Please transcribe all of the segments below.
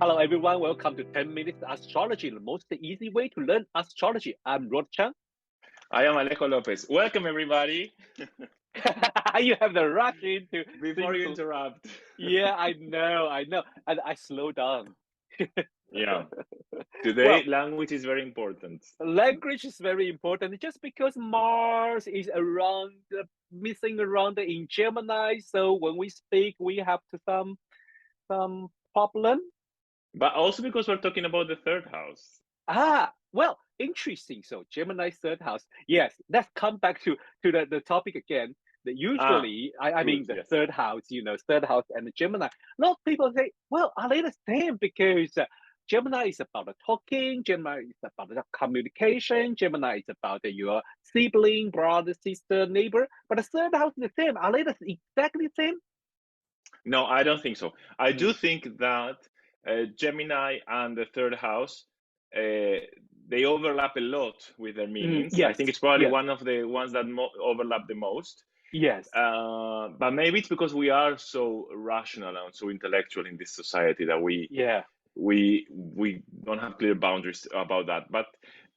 Hello everyone, welcome to 10 Minutes Astrology, the most easy way to learn astrology. I'm Rod Chang. I am Alejo Lopez. Welcome everybody. You have the rush into Before you interrupt. Yeah, I know. And I slow down. Yeah. Today, language is very important. Language is very important just because Mars is missing around in Gemini. So when we speak, we have some problem. But also because we're talking about the third house. Interesting. So Gemini third house. Yes, let's come back to the topic again. That usually, I mean, the yes. third house, third house and the Gemini. A lot of people say, well, are they the same? Because Gemini is about the talking, Gemini is about the communication, Gemini is about your sibling, brother, sister, neighbor. But the third house is the same. Are they exactly the same? No, I don't think so. I do think that Gemini and the third house, they overlap a lot with their meanings. Yes, I think it's probably one of the ones that overlap the most. Yes. But maybe it's because we are so rational and so intellectual in this society that we don't have clear boundaries about that. But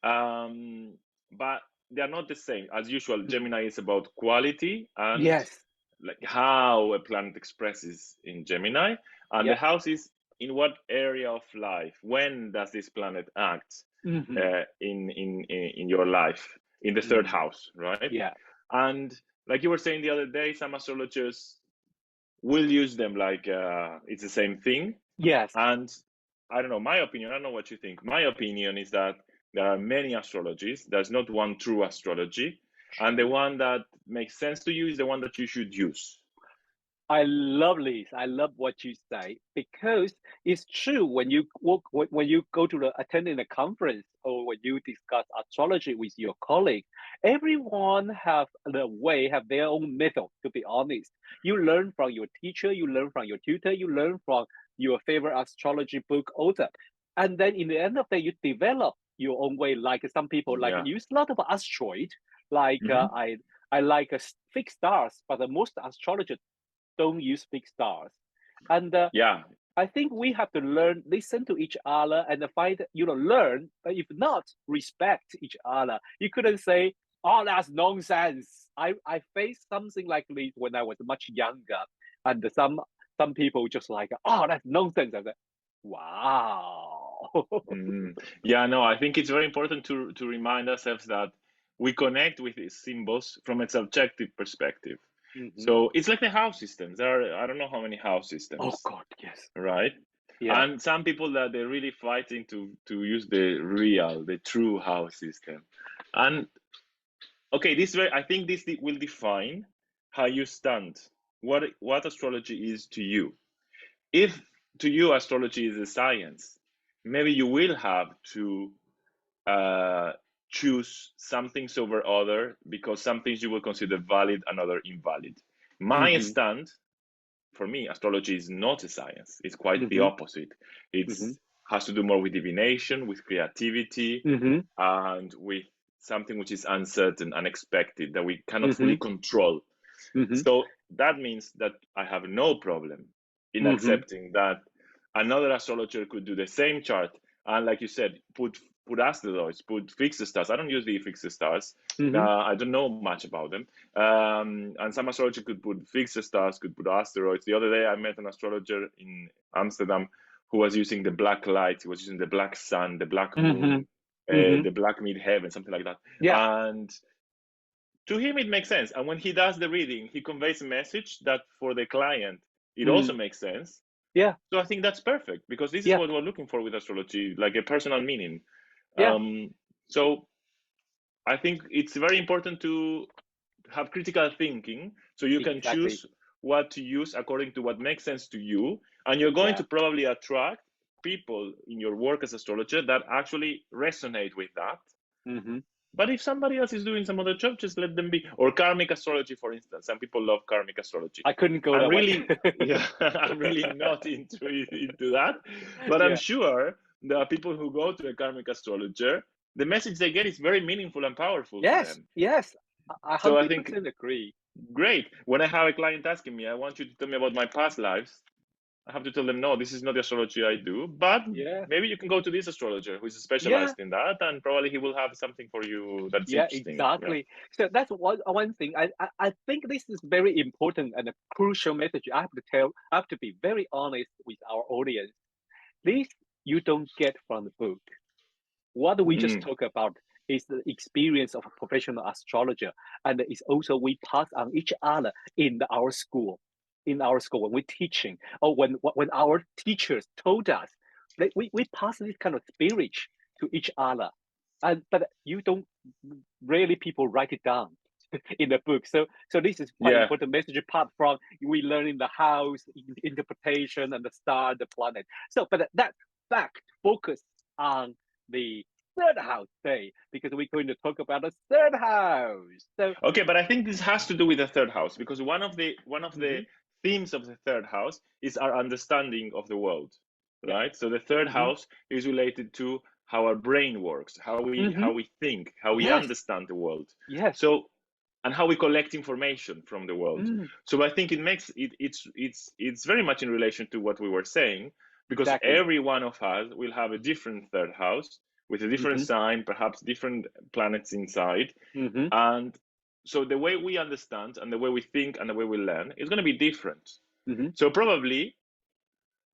they are not the same. As usual, Gemini is about quality and like how a planet expresses in Gemini, and the house is in what area of life. When does this planet act in your life, in the third house, right? Yeah. And like you were saying the other day, some astrologers will use them like it's the same thing. Yes. And I don't know, my opinion, I don't know what you think. My opinion is that there are many astrologies. There's not one true astrology. And the one that makes sense to you is the one that you should use. I love this. I love what you say, because it's true when you go to attending a conference or when you discuss astrology with your colleague, everyone have their own method, to be honest. You learn from your teacher, you learn from your tutor, you learn from your favorite astrology book author. And then in the end of the day, you develop your own way. Like some people use a lot of asteroid, like I like fixed stars, but most astrologers don't use big stars. And I think we have to listen to each other and learn, but if not, respect each other. You couldn't say, oh, that's nonsense. I faced something like this when I was much younger. And some people just like, oh, that's nonsense. I said, wow. Yeah, no, I think it's very important to remind ourselves that we connect with these symbols from a subjective perspective. So it's like the house systems. There are, I don't know how many house systems. Oh God, yes. Right? Yeah. And some people that they're really fighting to use the true house system. And okay, I think this will define how you stand, what astrology is to you. If to you astrology is a science, maybe you will have to choose some things over other, because some things you will consider valid and other invalid. My stand, for me, astrology is not a science. It's quite the opposite. It has to do more with divination, with creativity, and with something which is uncertain, unexpected, that we cannot fully control. So that means that I have no problem in accepting that another astrologer could do the same chart and, like you said, put asteroids, put fixed stars. I don't use the fixed stars. I don't know much about them. And some astrologer could put fixed stars, could put asteroids. The other day I met an astrologer in Amsterdam who was using the black light. He was using the black sun, the black moon, the black midheaven, something like that. Yeah. And to him it makes sense. And when he does the reading, he conveys a message that for the client, it also makes sense. Yeah. So I think that's perfect, because this is what we're looking for with astrology, like a personal meaning. Yeah. So I think it's very important to have critical thinking, so you can choose what to use according to what makes sense to you. And you're going to probably attract people in your work as astrologer that actually resonate with that. But if somebody else is doing some other job, just let them be. Or karmic astrology, for instance. Some people love karmic astrology. I couldn't go that way. I'm really not into that. But I'm sure there are people who go to a karmic astrologer. The message they get is very meaningful and powerful for them. Yes, I 100% agree. Great. When I have a client asking me, I want you to tell me about my past lives, I have to tell them, no, this is not the astrology I do, but Yeah. maybe you can go to this astrologer who is Yeah. specialized in that, and probably he will have something for you that's Yeah, interesting. Yeah. exactly. So that's one thing. I think this is very important and a crucial message. I have to be very honest with our audience. This you don't get from the book. What we just Mm, talk about is the experience of a professional astrologer, and it's also we pass on each other in our school. In our school, when we're teaching, or when our teachers told us, we pass this kind of spirit to each other, and but you don't really people write it down in the book. So this is quite yeah. important message apart from we learning the house interpretation and the star, the planet. So, but that fact focus on the third house day because we're going to talk about the third house. So, Okay, but I think this has to do with the third house because one of the mm-hmm, themes of the third house is our understanding of the world, yeah, right? So the third mm-hmm, house is related to how our brain works, mm-hmm, how we think, how we yes, understand the world. yes, So and how we collect information from the world. mm, So I think it makes it's very much in relation to what we were saying because exactly, every one of us will have a different third house with a different mm-hmm, sign, perhaps different planets inside, mm-hmm, and so the way we understand and the way we think and the way we learn is going to be different. mm-hmm, So probably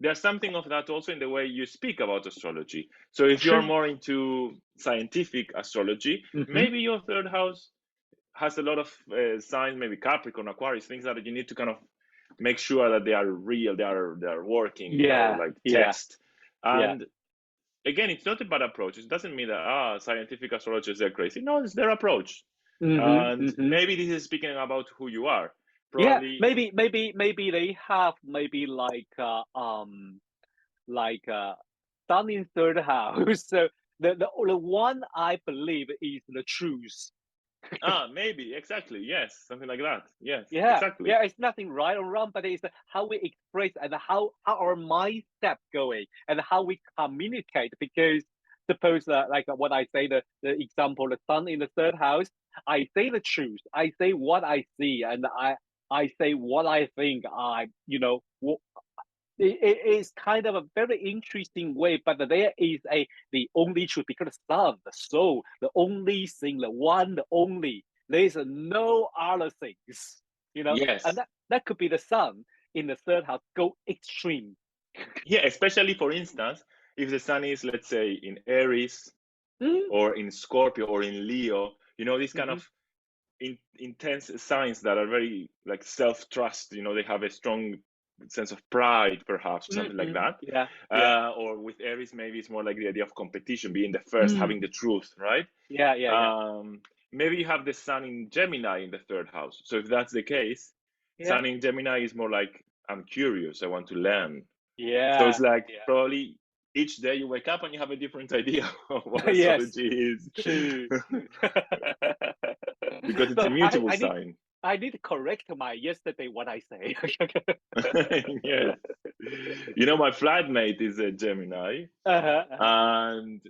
there's something of that also in the way you speak about astrology. So if you're true, more into scientific astrology, mm-hmm, maybe your third house has a lot of signs, maybe Capricorn, Aquarius, things that you need to kind of make sure that they are real, they are working, yeah, like yeah, test. yeah, And again, it's not a bad approach. It doesn't mean that scientific astrologers are crazy. No, it's their approach. mm-hmm, And mm-hmm. maybe this is speaking about who you are. Yeah, Probably, maybe they have maybe like sun in third house. So the one I believe is the truth. maybe, exactly. Yes, something like that. Yes, Yeah, exactly. yeah, it's nothing right or wrong, but it's how we express and how our mindset going and how we communicate. Because suppose like what I say, the example, the sun in the third house, I say the truth. I say what I see, and I say what I think. It is kind of a very interesting way, but there is the only truth because the sun, the soul, the only thing, the one, the only. There is no other things, and Yes. that could be the sun in the third house go extreme. Yeah, especially for instance, if the sun is, let's say, in Aries Mm, or in Scorpio or in Leo, these kind mm-hmm, of intense signs that are very like self-trust. They have a strong sense of pride, perhaps something like mm-hmm, that. yeah, yeah, Or with Aries, maybe it's more like the idea of competition, being the first, having mm, the truth, right? yeah, yeah, yeah, Maybe you have the sun in Gemini in the third house. So if that's the case, yeah, sun in Gemini is more like I'm curious, I want to learn. So it's yeah, like yeah. probably each day you wake up and you have a different idea of what Yes, astrology is true. because it's a So mutable sign. I need to correct my yesterday what I say. Yes. My flatmate is a Gemini, Uh-huh, uh-huh, and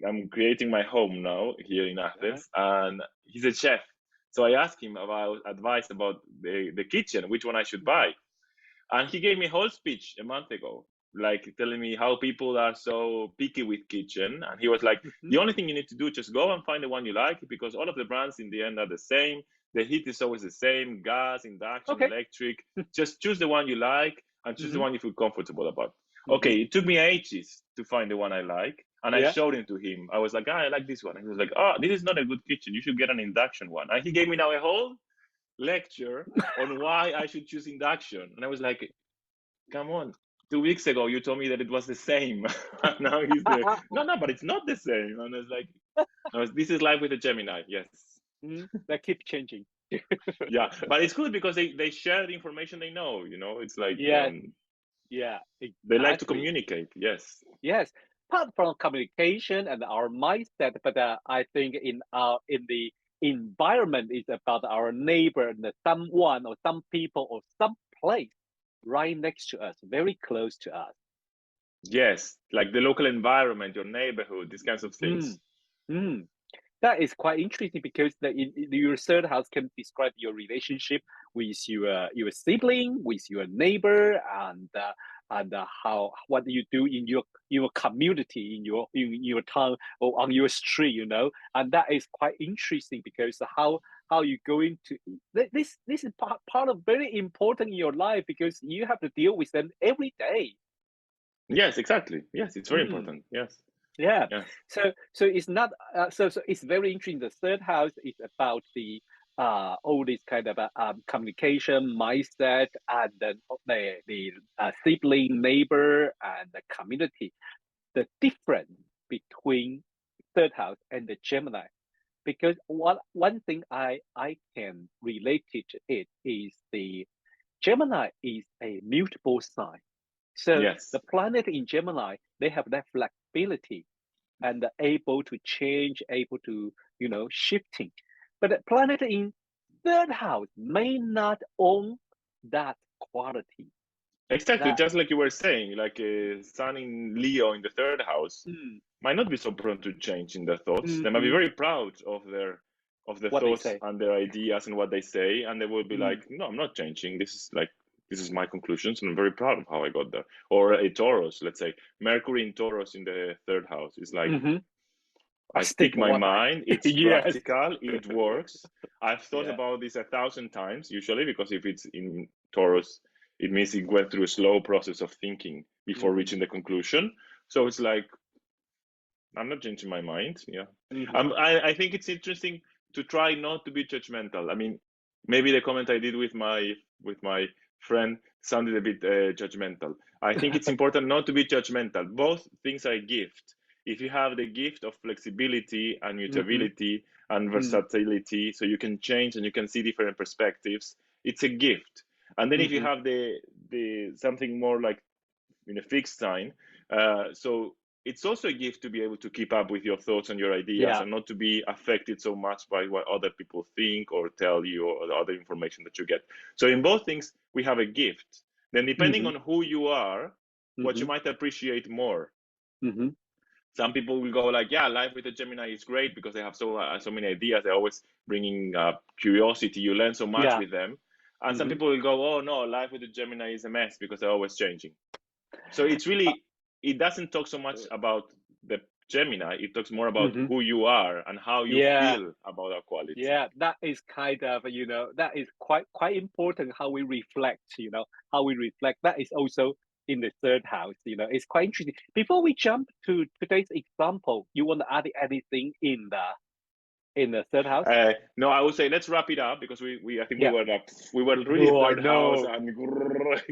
I'm creating my home now here in uh-huh. Athens, and he's a chef. So I asked him about advice about the kitchen, which one I should buy. And he gave me a whole speech a month ago, like telling me how people are so picky with kitchen. And he was like, Mhm. the only thing you need to do, just go and find the one you like, because all of the brands in the end are the same. The heat is always the same, gas, induction, Okay. electric. Just choose the one you like and choose the Hmm. one you feel comfortable about. Hmm. Okay, it took me ages to find the one I like. And I Yeah. showed it to him. I was like, I like this one. And he was like, this is not a good kitchen. You should get an induction one. And he gave me now a whole lecture on why I should choose induction. And I was like, come on. 2 weeks ago, you told me that it was the same. And now he's the, no, but it's not the same. And I was like, this is life with a Gemini. Yes. That keep changing. Yeah. But it's good because they share the information they know. It's like Yes. Yeah. they like to Exactly. communicate. Yes. Yes. Apart from communication and our mindset, but I think in the environment is about our neighbor and someone or some people or some place right next to us, very close to us. Yes. Like the local environment, your neighborhood, these kinds of Mm, things. mm. That is quite interesting because your third house can describe your relationship with your sibling, with your neighbor, and how what you do in your community, in your town or on your street, and that is quite interesting because how you going to this is part of very important in your life because you have to deal with them every day. Yes, exactly. Yes, it's very Mm. important. Yes, Yeah. yes, So it's not so it's very interesting. The third house is about the all this kind of communication mindset and the sibling, neighbor, and the community. The difference between third house and the Gemini, because one thing I can relate it is the Gemini is a mutable sign. So the yes. planet in Gemini, they have that flexibility and able to change, able to, shifting. But the planet in third house may not own that quality. Exactly, That just like you were saying, like a sun in Leo in the third house mm, might not be so prone to change in their thoughts. They might be hmm very proud of their what they thoughts say. and their ideas and what they say, and they will be Mm, like, "No, I'm not changing. This is my conclusions, and I'm very proud of how I got there." Or a Taurus, let's say Mercury in Taurus in the third house is like, hmm I I stick speak to my what I. mind. It's Yes. practical. It works. I've thought Yeah. about this 1,000 times, usually, because if it's in Taurus, it means it went through a slow process of thinking before Hmm reaching the conclusion. So it's like, I'm not changing my mind. Yeah. hmm I think it's interesting to try not to be judgmental. I mean, maybe the comment I did with my friend sounded a bit judgmental. I think it's important not to be judgmental. Both things are a gift. If you have the gift of flexibility and hmm mutability and mm versatility, so you can change and you can see different perspectives, it's a gift. And then if you hmm have the something more like in a fixed sign, so it's also a gift to be able to keep up with your thoughts and your ideas Yeah. and not to be affected so much by what other people think or tell you or the other information that you get. So in both things, we have a gift. Then depending hmm on who you are, what you hmm might appreciate more. hmm Some people will go like, yeah, life with a Gemini is great because they have so many ideas. They're always bringing curiosity. You learn so much Yeah. with them. And some hmm people will go, oh no, life with a Gemini is a mess because they're always changing. So it's Uh, really, it doesn't talk so much about the Gemini, it talks more about hmm who you are and how you Yeah. feel about that quality. Yeah, that is kind of, that is quite important how we reflect, how we reflect. That is also in the third house, it's quite interesting. Before we jump to today's example, you want to add anything in the third house? No, I would say let's wrap it up because I think Yeah. we were really Oh, I third house know. and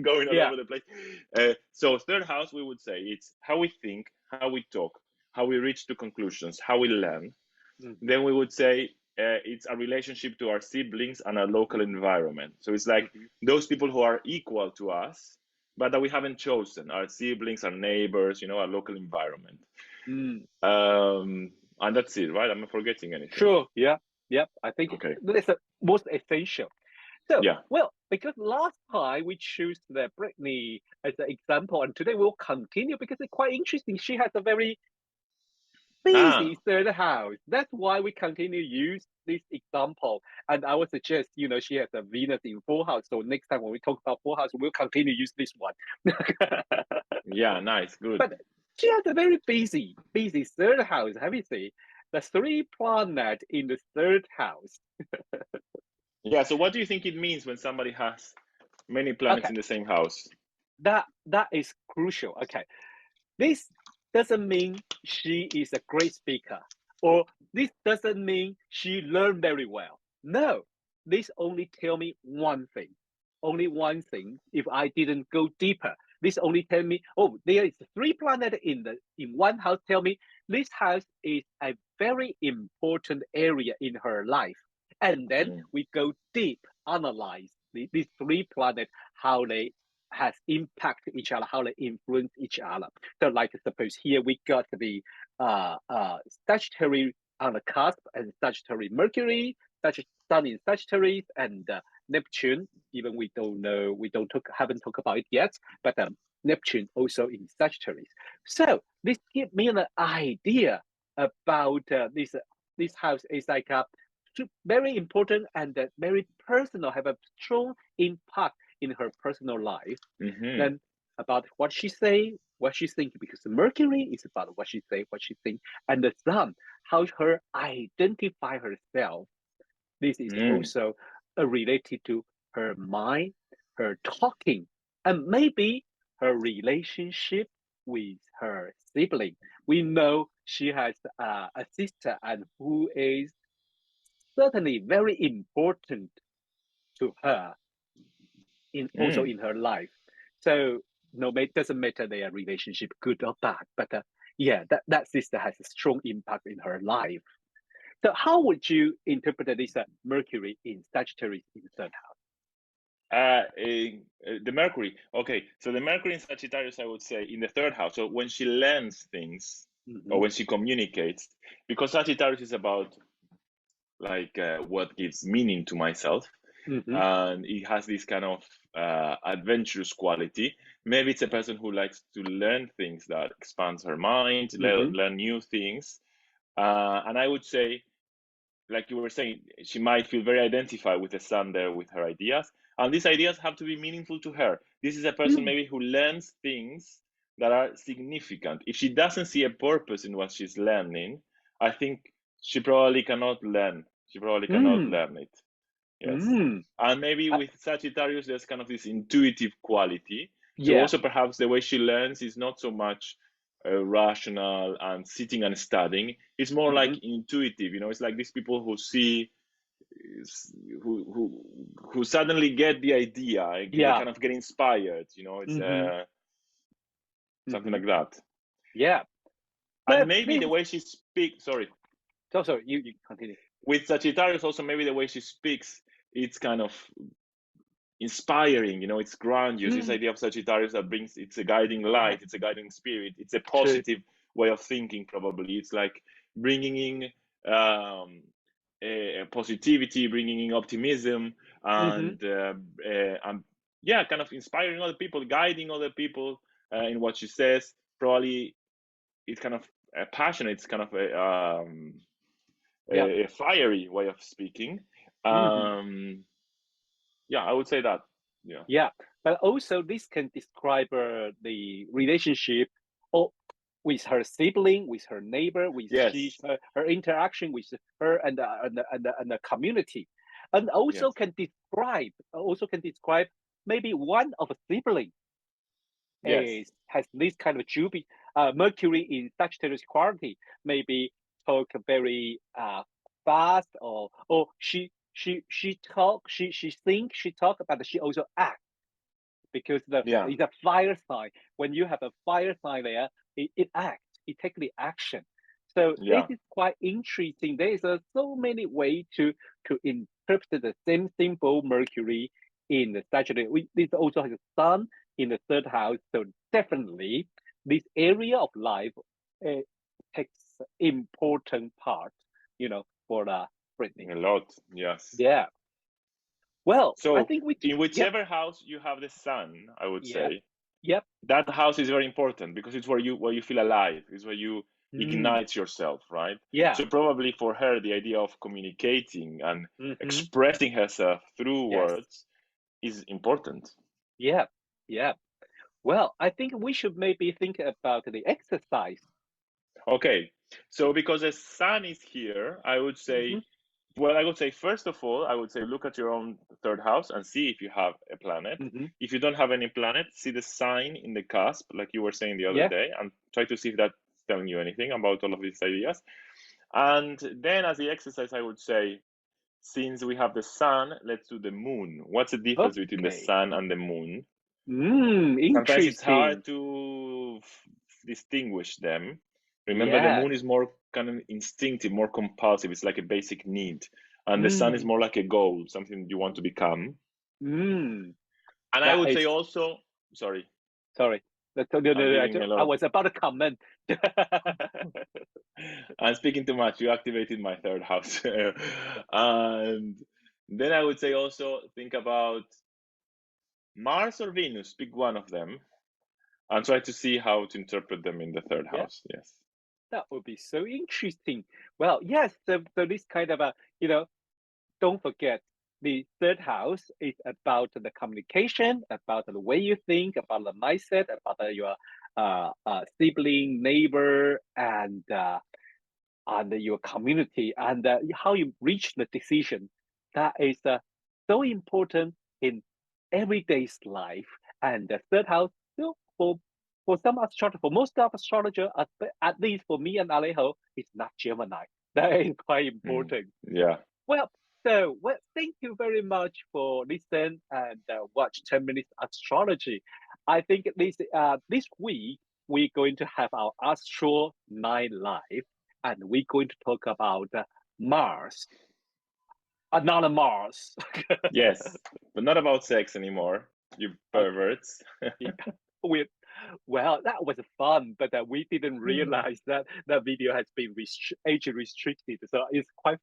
going all Yeah. over the place. So third house, we would say it's how we think, how we talk, how we reach to conclusions, how we learn. hmm Then we would say it's a relationship to our siblings and our local environment. So it's like hmm those people who are equal to us, but that we haven't chosen, our siblings, our neighbors, our local environment. Mm. And that's it, right? I'm not forgetting anything. Sure. Yeah. Yep. I think Okay. that's the most essential. So, Yeah. well, because last time we chose the Brittany as an example, and today we'll continue because it's quite interesting. She has a very busy Ah, third house. That's why we continue use this example. And I would suggest, she has a Venus in fourth house. So next time when we talk about fourth house, we'll continue use this one. yeah, nice, good. But she has a very busy third house. Have you seen the three planet in the third house? Yeah, so what do you think it means when somebody has many planets Okay, in the same house? that is crucial. Okay, this doesn't mean she is a great speaker, or this doesn't mean she learned very well. No, this only tell me one thing. Only one thing. If I didn't go deeper, this only tell me, oh, there is three planets in one house. Tell me this house is a very important area in her life, and then Mm, we go deep, analyze these three planets, how they has impacted each other, how they influence each other. So, like suppose here we got the Sagittarius on the cusp and Sagittarius Mercury, Sun in Sagittarius and Neptune. Even we don't know, haven't talked about it yet, but Neptune also in Sagittarius. So this gives me an idea about this this house is like a very important and very personal, have a strong impact in her personal life. Then about what she say, what she think, because Mercury is about what she say, what she think, and the Sun, how her identify herself. This is also related to her mind, her talking, and maybe her relationship with her sibling. We know she has a sister and who is certainly very important to her in also in her life. So no, it doesn't matter their relationship good or bad, but yeah, that sister has a strong impact in her life. So how would you interpret this Mercury in Sagittarius in the third house? The Mercury. Okay, so the Mercury in Sagittarius, I would say, in the third house. So when she learns things or when she communicates, because Sagittarius is about like what gives meaning to myself, and it has this kind of adventurous quality. Maybe it's a person who likes to learn things that expands her mind, learn new things, and I would say, like you were saying, she might feel very identified with the Sun there, with her ideas, and these ideas have to be meaningful to her. This is a person maybe who learns things that are significant. If she doesn't see a purpose in what she's learning, I think she probably cannot learn. She probably cannot learn it. Yes. And maybe with Sagittarius, there's kind of this intuitive quality. So also perhaps the way she learns is not so much rational and sitting and studying. It's more like intuitive. You know, it's like these people who see, who suddenly get the idea. They kind of get inspired. You know, it's something like that. Yeah. And maybe the way she speaks. Sorry. So you continue. With Sagittarius, also maybe the way she speaks, it's kind of inspiring, you know, it's grandiose. This idea of Sagittarius that brings, it's a guiding light, it's a guiding spirit, it's a positive way of thinking. Probably it's like bringing in a positivity, bringing in optimism, and yeah, kind of inspiring other people, guiding other people in what she says. Probably it's kind of passionate, it's kind of a fiery way of speaking. Yeah, I would say that. Yeah, but also this can describe the relationship with her sibling, with her neighbor, with her interaction with her and the community, and also can describe maybe one of a sibling has this kind of Mercury in Sagittarius quality, maybe talk very fast, or she talk, she think, she talk, but she also act, because it's a fire sign. When you have a fire sign there, it acts, it takes the action. So this is quite interesting. There is so many ways to interpret the same symbol Mercury in the Sagittarius. This also has a Sun in the third house, so definitely this area of life takes important part, you know, for Brittany. A lot, yes. Yeah. Well, so I think in whichever house you have the Sun, I would say, that house is very important, because it's where you feel alive. It's where you ignite yourself, right? So probably for her, the idea of communicating and expressing herself through words is important. Yeah. Well, I think we should maybe think about the exercise. Okay, so because the Sun is here, I would say, well, I would say, first of all, I would say look at your own third house and see if you have a planet. If you don't have any planet, see the sign in the cusp, like you were saying the other day, and try to see if that's telling you anything about all of these ideas. And then as the exercise, I would say, since we have the Sun, let's do the Moon. What's the difference between the Sun and the Moon? Sometimes it's hard to distinguish them. Remember, the Moon is more kind of instinctive, more compulsive. It's like a basic need. And the Sun is more like a goal, something you want to become. And I would say also, sorry. I was about to comment. I'm speaking too much. You activated my third house. And then I would say also think about Mars or Venus, pick one of them, and try to see how to interpret them in the third house. Yes. That would be so interesting. Well, yes, so this kind of a, don't forget the third house is about the communication, about the way you think, about the mindset, about your sibling, neighbor, and your community, and how you reach the decision. That is so important in everyday's life. And the third house, for some astrologer, for most of astrologer, at least for me and Alejo, it's not Gemini. That is quite important. Yeah. Well, thank you very much for listening and watch 10 Minutes Astrology. I think this week we're going to have our Astro 9 live, and we're going to talk about Mars, another Mars. Yes, but not about sex anymore, you perverts. Yeah. Well, that was fun, but we didn't realize that that video has been age restricted. So it's quite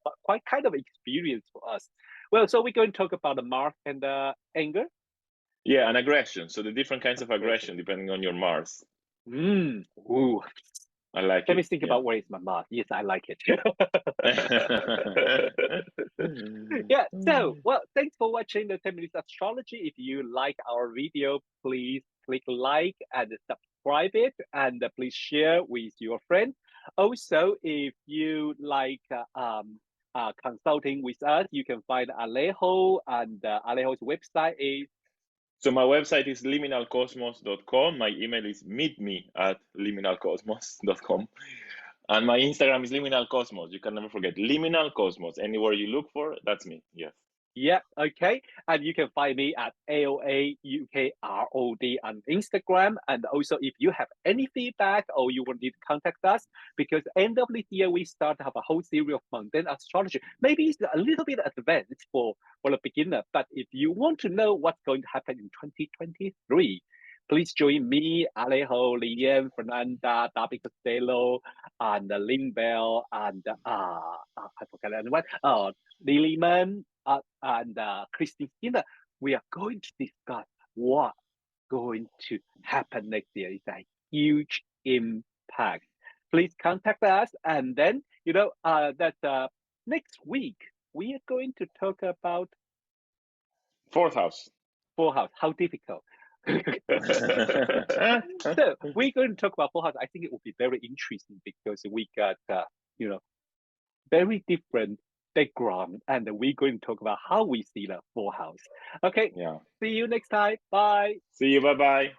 kind of experience for us. Well, so we're going to talk about the Mars and anger. Yeah, and aggression. So the different kinds of aggression depending on your Mars. Ooh. I like Let it. me think about where is my Mars. Yes, I like it. Yeah, so, well, thanks for watching the 10 Minutes Astrology. If you like our video, please click like and subscribe it, and please share with your friend. Also, if you like consulting with us, you can find Alejo, and Alejo's website is. So my website is liminalcosmos.com. My email is meetme@liminalcosmos.com. And my Instagram is Liminal Cosmos. You can never forget Liminal Cosmos. Anywhere you look for, that's me. Yes. Yeah, okay. And you can find me at AOAUKROD on Instagram. And also, if you have any feedback or you want to contact us, because end of this year, we start to have a whole series of mundane astrology. Maybe it's a little bit advanced for a beginner, but if you want to know what's going to happen in 2023, please join me, Alejo, Lian, Fernanda, Darby Costello, and Lynn Bell, and I forgot anyone. Lily Man, and Christine Skinner. We are going to discuss what going to happen next year. It's a huge impact. Please contact us, and then next week we are going to talk about Fourth house. fourth house. How difficult. So we're going to talk about fourth house. I think it will be very interesting because we got very different background, and we're going to talk about how we see the fourth house. Okay. Yeah. See you next time. Bye. See you. Bye bye.